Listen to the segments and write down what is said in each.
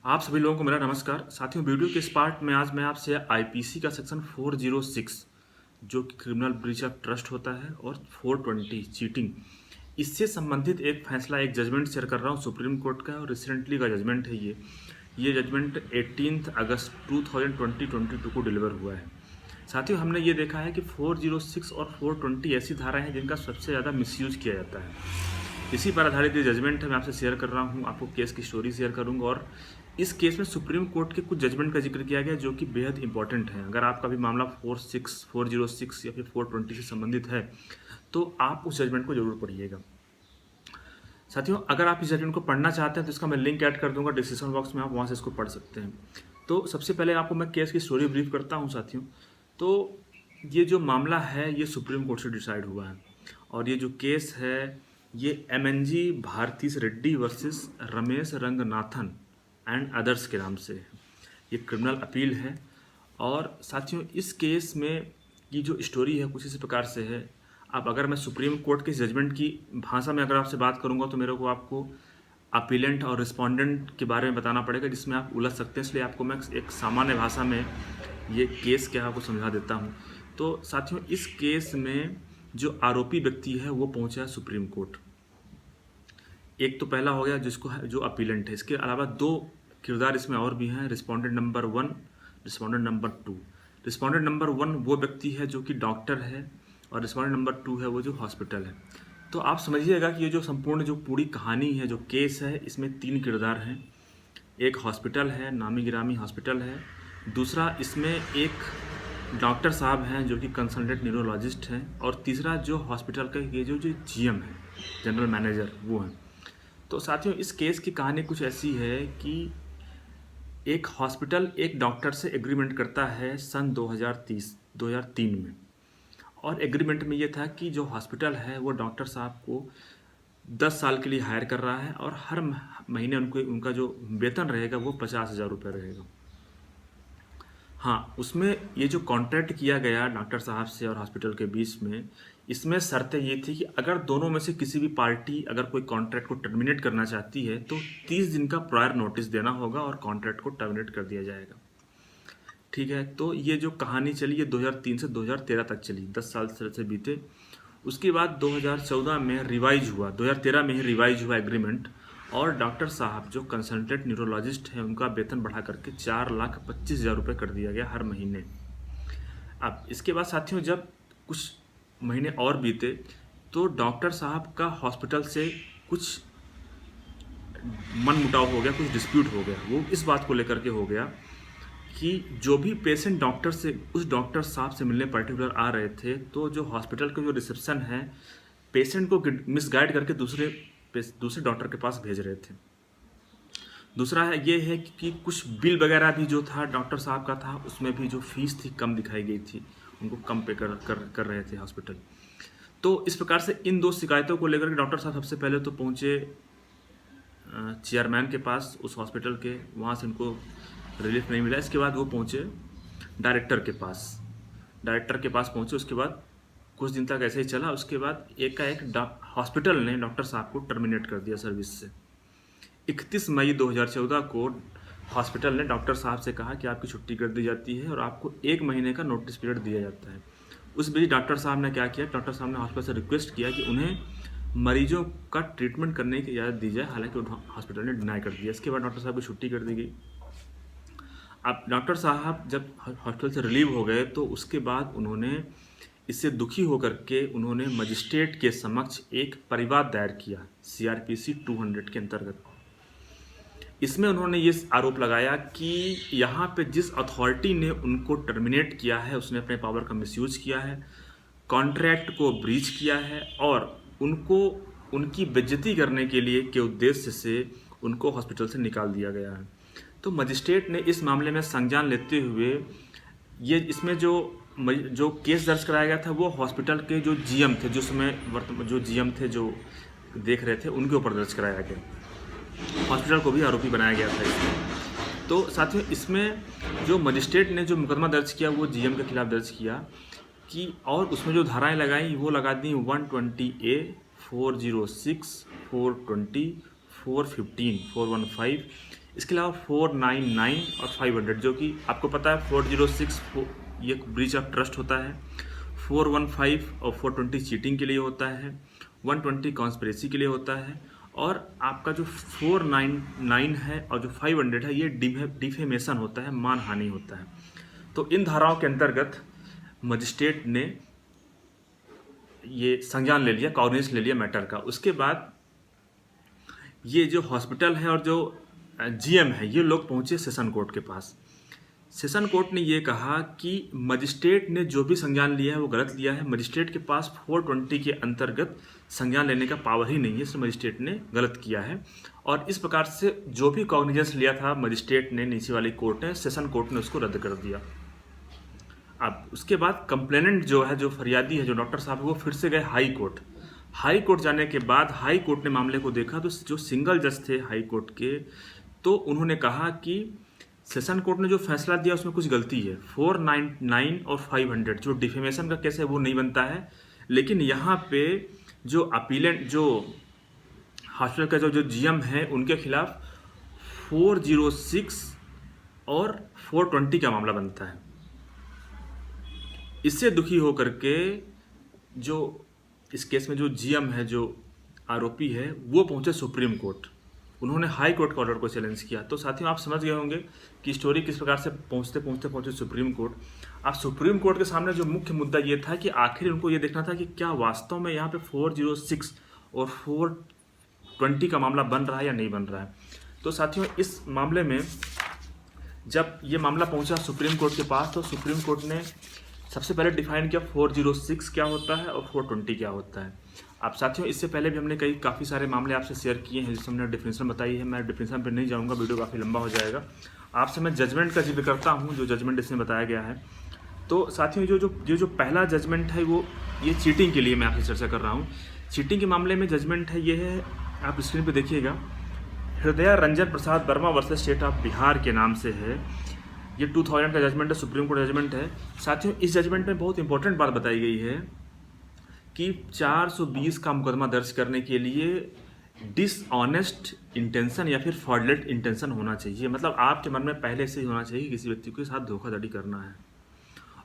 आप सभी लोगों को मेरा नमस्कार। साथियों, वीडियो के इस पार्ट में आज मैं आपसे आईपीसी का सेक्शन 406 जो कि क्रिमिनल ब्रीच ऑफ ट्रस्ट होता है और 420 चीटिंग, इससे संबंधित एक फैसला, एक जजमेंट शेयर कर रहा हूँ सुप्रीम कोर्ट का। और रिसेंटली का जजमेंट है ये जजमेंट 18 अगस्त 2022 को डिलीवर हुआ है। साथियों, हमने ये देखा है कि 406 और 420 ऐसी धाराएं हैं जिनका सबसे ज़्यादा मिसयूज किया जाता है। इसी पर आधारित ये जजमेंट है, मैं आपसे शेयर कर रहा हूँ, आपको केस की स्टोरी शेयर करूँगा। और इस केस में सुप्रीम कोर्ट के कुछ जजमेंट का जिक्र किया गया जो कि बेहद इंपॉर्टेंट है। अगर आपका भी मामला 406 या फिर 420 से संबंधित है तो आप उस जजमेंट को जरूर पढ़िएगा। साथियों, अगर आप इस जजमेंट को पढ़ना चाहते हैं तो इसका मैं लिंक ऐड कर दूंगा डिस्क्रिप्शन बॉक्स में, आप वहाँ से इसको पढ़ सकते हैं। तो सबसे पहले आपको मैं केस की स्टोरी ब्रीफ करता हूँ साथियों। तो ये जो मामला है ये सुप्रीम कोर्ट से डिसाइड हुआ है और ये जो केस है ये MNG भारतीस Reddy versus Ramesh Ranganathan and others के नाम से है। ये क्रिमिनल अपील है। और साथियों, इस केस में ये जो स्टोरी है कुछ इस प्रकार से है। अब अगर मैं सुप्रीम कोर्ट के जजमेंट की भाषा में अगर आपसे बात करूंगा तो मेरे को आपको अपीलेंट और रिस्पोंडेंट के बारे में बताना पड़ेगा, जिसमें आप उलझ सकते हैं। इसलिए आपको मैं एक सामान्य भाषा में ये केस क्या है आपको समझा देता हूँ। तो साथियों, इस केस में जो आरोपी व्यक्ति है वो पहुंचा है सुप्रीम कोर्ट। एक तो पहला हो गया जिसको है जो अपीलेंट है। इसके अलावा दो किरदार इसमें और भी हैं, respondent number 1, respondent number 2। Respondent number 1 वो व्यक्ति है जो कि डॉक्टर है और रिस्पोंडेंट नंबर 2 है वो जो हॉस्पिटल है। तो आप समझिएगा कि ये जो संपूर्ण जो पूरी कहानी है, जो केस है, इसमें 3 किरदार हैं। एक हॉस्पिटल है, नामी गिरामी हॉस्पिटल है। दूसरा इसमें एक डॉक्टर साहब हैं जो कि कंसल्टेंट न्यूरोलॉजिस्ट हैं। और तीसरा जो हॉस्पिटल का ये जो GM है, जनरल मैनेजर, वो हैं। तो साथियों, इस केस की कहानी कुछ ऐसी है कि एक हॉस्पिटल एक डॉक्टर से एग्रीमेंट करता है सन 2003 में। और एग्रीमेंट में ये था कि जो हॉस्पिटल है वो डॉक्टर साहब को 10 साल के लिए हायर कर रहा है और हर महीने उनका जो वेतन रहेगा वो 50,000 रुपये रहेगा। हाँ, उसमें ये जो कॉन्ट्रैक्ट किया गया डॉक्टर साहब से और हॉस्पिटल के बीच में, इसमें शर्तें ये थी कि अगर दोनों में से किसी भी पार्टी अगर कोई कॉन्ट्रैक्ट को टर्मिनेट करना चाहती है तो 30 दिन का प्रायर नोटिस देना होगा और कॉन्ट्रैक्ट को टर्मिनेट कर दिया जाएगा। ठीक है, तो ये जो कहानी चली ये 2003 से 2013 तक चली, 10 साल से बीते। उसके बाद 2014 में रिवाइज हुआ, 2013 में ही रिवाइज हुआ एग्रीमेंट। और डॉक्टर साहब जो कंसल्टेंट न्यूरोलॉजिस्ट हैं उनका वेतन बढ़ा करके 4,25,000 रुपये कर दिया गया हर महीने। अब इसके बाद साथियों, जब कुछ महीने और बीते तो डॉक्टर साहब का हॉस्पिटल से कुछ मनमुटाव हो गया, कुछ डिस्प्यूट हो गया। वो इस बात को लेकर के हो गया कि जो भी पेशेंट डॉक्टर से उस डॉक्टर साहब से मिलने पर्टिकुलर आ रहे थे तो जो हॉस्पिटल का जो रिसेप्शन है पेशेंट को मिसगाइड करके दूसरे डॉक्टर के पास भेज रहे थे। दूसरा है ये है कि कुछ बिल वगैरह भी जो था डॉक्टर साहब का था उसमें भी जो फीस थी कम दिखाई गई थी, उनको कम पे कर रहे थे हॉस्पिटल। तो इस प्रकार से इन दो शिकायतों को लेकर के डॉक्टर साहब सबसे पहले तो पहुँचे चेयरमैन के पास उस हॉस्पिटल के, वहाँ से उनको रिलीफ नहीं मिला। इसके बाद वो पहुँचे डायरेक्टर के पास पहुँचे। उसके बाद कुछ दिन तक ऐसे ही चला। उसके बाद एकाएक हॉस्पिटल ने डॉक्टर साहब को टर्मिनेट कर दिया सर्विस से। 31 मई 2014 को हॉस्पिटल ने डॉक्टर साहब से कहा कि आपकी छुट्टी कर दी जाती है और आपको 1 महीने का नोटिस पीरियड दिया जाता है। उस बीच डॉक्टर साहब ने क्या किया, डॉक्टर साहब ने हॉस्पिटल से रिक्वेस्ट किया कि उन्हें मरीजों का ट्रीटमेंट करने की इजाज़त दी जाए, हालांकि हॉस्पिटल ने डिनाई कर दिया। इसके बाद डॉक्टर साहब की छुट्टी कर दी गई। अब डॉक्टर साहब जब हॉस्पिटल से रिलीव हो गए तो उसके बाद उन्होंने इससे दुखी होकर के उन्होंने मजिस्ट्रेट के समक्ष एक परिवाद दायर किया CRPC 200 के अंतर्गत। इसमें उन्होंने ये आरोप लगाया कि यहाँ पे जिस अथॉरिटी ने उनको टर्मिनेट किया है उसने अपने पावर का मिसयूज किया है, कॉन्ट्रैक्ट को ब्रीच किया है और उनको उनकी बेइज्जती करने के लिए के उद्देश्य से उनको हॉस्पिटल से निकाल दिया गया है। तो मजिस्ट्रेट ने इस मामले में संज्ञान लेते हुए इसमें जो केस दर्ज कराया गया था वो हॉस्पिटल के जो GM थे, जो समय जो GM थे जो देख रहे थे, उनके ऊपर दर्ज कराया गया। हॉस्पिटल को भी आरोपी बनाया गया था इसमें। तो साथियों, इसमें जो मजिस्ट्रेट ने जो मुकदमा दर्ज किया वो GM के खिलाफ दर्ज किया कि, और उसमें जो धाराएं लगाई वो लगा दी 120A, 406, 420, 415, 415 इसके अलावा 499 और 500, जो कि आपको पता है 406 ये ब्रीच ऑफ ट्रस्ट होता है, 415 और 420 चीटिंग के लिए होता है, 120 कॉन्स्पिरेसी के लिए होता है, और आपका जो 499 है और जो 500 है ये डिफेमेशन होता है, मानहानि होता है। तो इन धाराओं के अंतर्गत मजिस्ट्रेट ने ये संज्ञान ले लिया, कॉग्निजेंस ले लिया मैटर का। उसके बाद ये जो हॉस्पिटल है और जो जीएम है ये लोग पहुंचे सेशन कोर्ट के पास। सेशन कोर्ट ने ये कहा कि मजिस्ट्रेट ने जो भी संज्ञान लिया है वो गलत लिया है, मजिस्ट्रेट के पास 420 के अंतर्गत संज्ञान लेने का पावर ही नहीं है, इसलिए मजिस्ट्रेट ने गलत किया है। और इस प्रकार से जो भी कॉग्निजेंस लिया था मजिस्ट्रेट ने, नीचे वाली कोर्ट ने, सेशन कोर्ट ने उसको रद्द कर दिया। अब उसके बाद कंप्लेनेंट जो है, जो फरियादी है, जो डॉक्टर साहब, वो फिर से गए हाई कोर्ट। हाई कोर्ट जाने के बाद हाई कोर्ट ने मामले को देखा तो जो सिंगल जज थे हाई कोर्ट के, तो उन्होंने कहा कि सेशन कोर्ट ने जो फैसला दिया उसमें कुछ गलती है। 499 और 500 जो डिफेमेशन का केस है वो नहीं बनता है, लेकिन यहाँ पे जो अपीलेंट, जो हॉस्पिटल का जो जीएम है, उनके खिलाफ 406 और 420 का मामला बनता है। इससे दुखी होकर के जो इस केस में जो जीएम है, जो आरोपी है, वो पहुंचे सुप्रीम कोर्ट। उन्होंने हाई कोर्ट के ऑर्डर को चैलेंज किया। तो साथियों आप समझ गए होंगे कि स्टोरी किस प्रकार से पहुंचे सुप्रीम कोर्ट। अब सुप्रीम कोर्ट के सामने जो मुख्य मुद्दा ये था कि आखिर उनको ये देखना था कि क्या वास्तव में यहाँ पे 406 और 420 का मामला बन रहा है या नहीं बन रहा है। तो साथियों इस मामले में जब ये मामला पहुंचा सुप्रीम कोर्ट के पास, तो सुप्रीम कोर्ट ने सबसे पहले डिफाइन किया 406 क्या होता है और 420 क्या होता है। अब साथियों इससे पहले भी हमने काफ़ी सारे मामले आपसे शेयर किए हैं जिसमें हमने डिफिनेशन बताई है। मैं डिफिनेशन पर नहीं जाऊंगा, वीडियो काफ़ी लंबा हो जाएगा। आपसे मैं जजमेंट का जिक्र करता हूं, जो जजमेंट इसमें बताया गया है। तो साथियों जो पहला जजमेंट है वो ये चीटिंग के लिए मैं आपसे चर्चा कर रहा हूँ। चीटिंग के मामले में जजमेंट है ये है, आप स्क्रीन पर देखिएगा, Hriday Ranjan Prasad Verma versus state of Bihar के नाम से है। ये 2000 का जजमेंट है, सुप्रीम कोर्ट जजमेंट है। साथियों इस जजमेंट में बहुत इंपॉर्टेंट बात बताई गई है कि 420 का मुकदमा दर्ज करने के लिए डिसऑनेस्ट इंटेंशन या फिर फ्रॉडलेंट इंटेंशन होना चाहिए। मतलब आपके मन में पहले से ही होना चाहिए कि किसी व्यक्ति के साथ धोखाधड़ी करना है।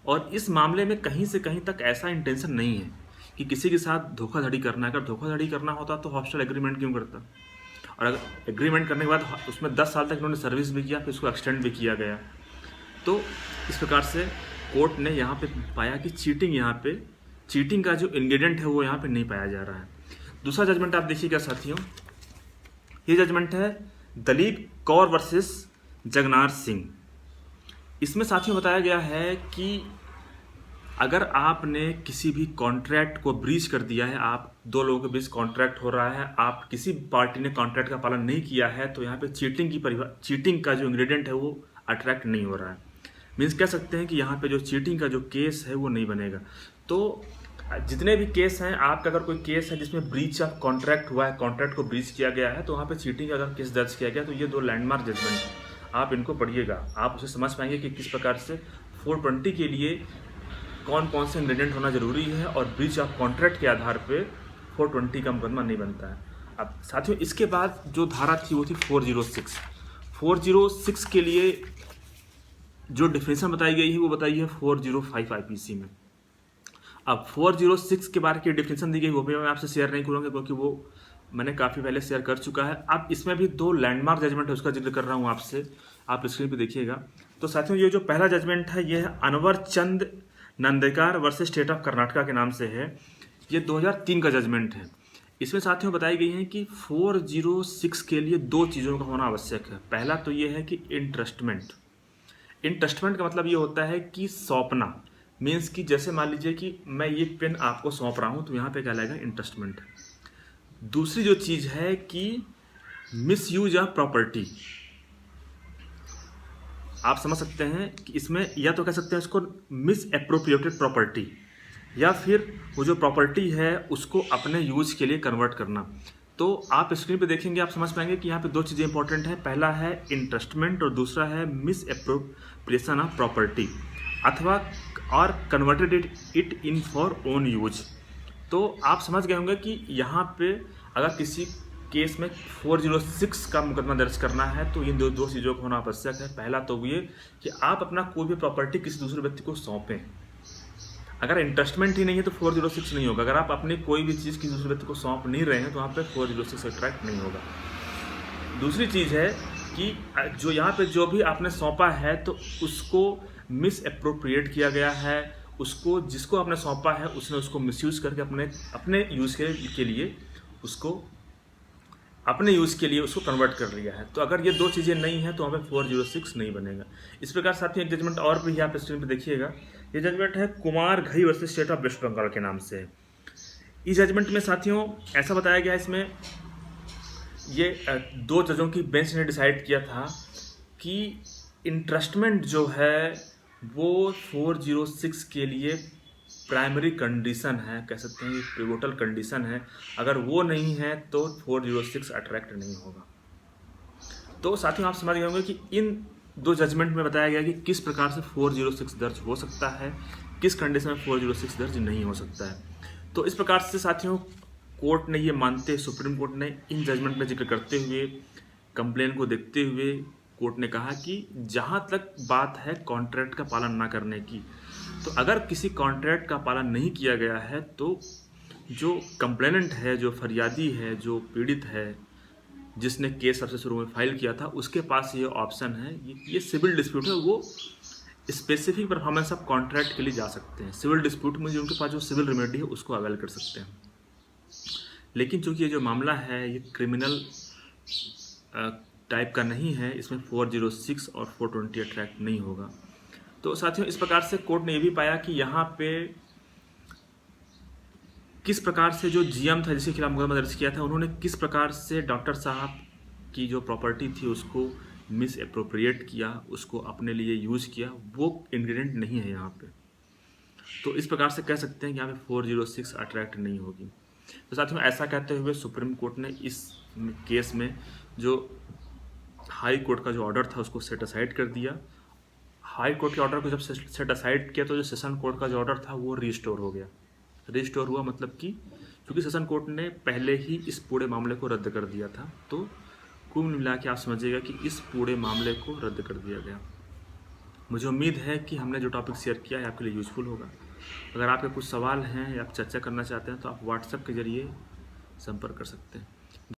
और इस मामले में कहीं से कहीं तक ऐसा इंटेंशन नहीं है कि किसी के साथ धोखाधड़ी करना है। अगर धोखाधड़ी करना होता तो हॉस्टल एग्रीमेंट क्यों करता? और अगर एग्रीमेंट करने के बाद उसमें 10 साल तक इन्होंने सर्विस भी किया, फिर उसको एक्सटेंड भी किया गया। तो इस प्रकार से कोर्ट ने यहाँ पे पाया कि चीटिंग का जो इंग्रेडिएंट है वो यहाँ पे नहीं पाया जा रहा है। दूसरा जजमेंट आप देखिएगा साथियों, ये जजमेंट है दलीप कौर वर्सेस जगनार सिंह। इसमें साथियों बताया गया है कि अगर आपने किसी भी कॉन्ट्रैक्ट को ब्रीच कर दिया है, आप दो लोगों के बीच कॉन्ट्रैक्ट हो रहा है, आप किसी पार्टी ने कॉन्ट्रैक्ट का पालन नहीं किया है, तो यहाँ पे चीटिंग का जो इंग्रेडिएंट है वो अट्रैक्ट नहीं हो रहा है। मीन्स कह सकते हैं कि यहाँ पे जो चीटिंग का जो केस है वो नहीं बनेगा। तो जितने भी केस हैं, आपका अगर कोई केस है जिसमें ब्रीच ऑफ कॉन्ट्रैक्ट हुआ है, कॉन्ट्रैक्ट को ब्रीच किया गया है, तो वहाँ पे चीटिंग का अगर केस दर्ज किया गया तो ये दो लैंडमार्क जजमेंट आप इनको पढ़िएगा, आप उसे समझ पाएंगे कि किस प्रकार से 420 के लिए कौन कौन से इंग्रेडिएंट होना जरूरी है और ब्रीच ऑफ कॉन्ट्रैक्ट के आधार पे 420 का मुकदमा नहीं बनता है। अब साथियों इसके बाद जो धारा थी वो थी 406 के लिए जो डिफिनेशन बताई गई है वो बताई है 405 आईपीसी में। अब 406 के बारे की डिफिनेशन दी गई वो भी मैं आपसे शेयर नहीं करूँगा क्योंकि वो मैंने काफ़ी पहले शेयर कर चुका है। अब इसमें भी दो लैंडमार्क जजमेंट है उसका जिक्र कर रहा हूँ आपसे, आप स्क्रीन पे देखिएगा। तो साथियों ये जो पहला जजमेंट है ये है अनवर चंद नंदेकार वर्सेस स्टेट ऑफ कर्नाटका के नाम से है। ये 2003 का जजमेंट है। इसमें साथियों बताई गई है कि 406 के लिए दो चीज़ों का होना आवश्यक है। पहला तो ये है कि इंट्रस्टमेंट का मतलब ये होता है कि सौंपना, मीन्स कि जैसे मान लीजिए कि मैं ये पेन आपको सौंप रहा हूँ तो यहाँ पे क्या लगेगा, इंट्रस्टमेंट। दूसरी जो चीज़ है कि मिसयूज ऑफ प्रॉपर्टी। आप समझ सकते हैं कि इसमें या तो कह सकते हैं इसको मिस एप्रोप्रिएटेड प्रॉपर्टी, या फिर वो जो प्रॉपर्टी है उसको अपने यूज के लिए कन्वर्ट करना। तो आप स्क्रीन पे देखेंगे, आप समझ पाएंगे कि यहाँ पे दो चीज़ें इंपॉर्टेंट है। पहला है इंट्रस्टमेंट और दूसरा है मिस एप्रोप्रिएशन ऑफ प्रॉपर्टी अथवा और converted it in for own use. तो आप समझ गए होंगे कि यहाँ पे अगर किसी केस में 406 का मुकदमा दर्ज करना है तो इन दो चीज़ों का होना आवश्यक है। पहला तो ये कि आप अपना कोई भी प्रॉपर्टी किसी दूसरे व्यक्ति को सौंपें। अगर इंटरेस्टमेंट ही नहीं है तो 406 नहीं होगा। अगर आप अपनी कोई भी चीज़ किसी दूसरे व्यक्ति को सौंप नहीं रहे हैं तो वहाँ पे 406 अट्रैक्ट नहीं होगा। दूसरी चीज़ है कि जो यहाँ पे जो भी आपने सौंपा है तो उसको मिस एप्रोप्रिएट किया गया है, उसको जिसको आपने सौंपा है उसने उसको मिसयूज़ करके अपने यूज़ के लिए उसको अपने यूज़ के लिए उसको कन्वर्ट कर लिया है। तो अगर ये दो चीज़ें नहीं हैं तो वहाँ पे 406 नहीं बनेगा। इस प्रकार साथ ही एक जजमेंट और भी है, आप स्क्रीन पे देखिएगा। ये जजमेंट है Kumar Ghai versus state of West Bengal के नाम से। इस जजमेंट में साथियों ऐसा बताया गया, इसमें ये दो जजों की बेंच ने डिसाइड किया था कि इंटरेस्टमेंट जो है वो 406 के लिए प्राइमरी कंडीशन है, कह सकते हैं ये पिवोटल कंडीशन है। अगर वो नहीं है तो 406 अट्रैक्ट नहीं होगा। तो साथियों आप समझ गए होंगे कि इन दो जजमेंट में बताया गया कि किस प्रकार से 406 दर्ज हो सकता है, किस कंडीशन में 406 दर्ज नहीं हो सकता है। तो इस प्रकार से साथियों कोर्ट ने ये मानते, सुप्रीम कोर्ट ने इन जजमेंट में जिक्र करते हुए, कंप्लेन को देखते हुए कोर्ट ने कहा कि जहाँ तक बात है कॉन्ट्रैक्ट का पालन ना करने की, तो अगर किसी कॉन्ट्रैक्ट का पालन नहीं किया गया है तो जो कंप्लेनेंट है, जो फरियादी है, जो पीड़ित है, जिसने केस सबसे शुरू में फाइल किया था, उसके पास ये ऑप्शन है, ये सिविल डिस्प्यूट है, वो स्पेसिफिक परफॉर्मेंस ऑफ कॉन्ट्रैक्ट के लिए जा सकते हैं। सिविल डिस्प्यूट में जो उनके पास जो सिविल रेमेडी है उसको अवेल कर सकते हैं। लेकिन चूंकि ये जो मामला है ये क्रिमिनल टाइप का नहीं है, इसमें 406 और 420 अट्रैक्ट नहीं होगा। तो साथियों इस प्रकार से कोर्ट ने ये भी पाया कि यहाँ पे किस प्रकार से जो जीएम था जिसके खिलाफ मुकदमा दर्ज किया था, उन्होंने किस प्रकार से डॉक्टर साहब की जो प्रॉपर्टी थी उसको मिस एप्रोप्रिएट किया, उसको अपने लिए यूज़ किया, वो इंग्रेडिएंट नहीं है यहाँ पे। तो इस प्रकार से कह सकते हैं कि यहाँ पे 406 अट्रैक्ट नहीं होगी। तो साथियों ऐसा कहते हुए सुप्रीम कोर्ट ने इस केस में जो हाई कोर्ट का जो ऑर्डर था उसको सेट असाइड कर दिया। हाई कोर्ट के ऑर्डर को जब सेट असाइड किया तो जो सेशन कोर्ट का जो ऑर्डर था वो रिस्टोर हो गया। रिस्टोर हुआ मतलब कि क्योंकि सेशन कोर्ट ने पहले ही इस पूरे मामले को रद्द कर दिया था, तो कुल मिला के आप समझिएगा कि इस पूरे मामले को रद्द कर दिया गया। मुझे उम्मीद है कि हमने जो टॉपिक शेयर किया है आपके लिए यूज़फुल होगा। अगर आपके कुछ सवाल हैं या आप चर्चा करना चाहते हैं तो आप व्हाट्सएप के ज़रिए संपर्क कर सकते हैं।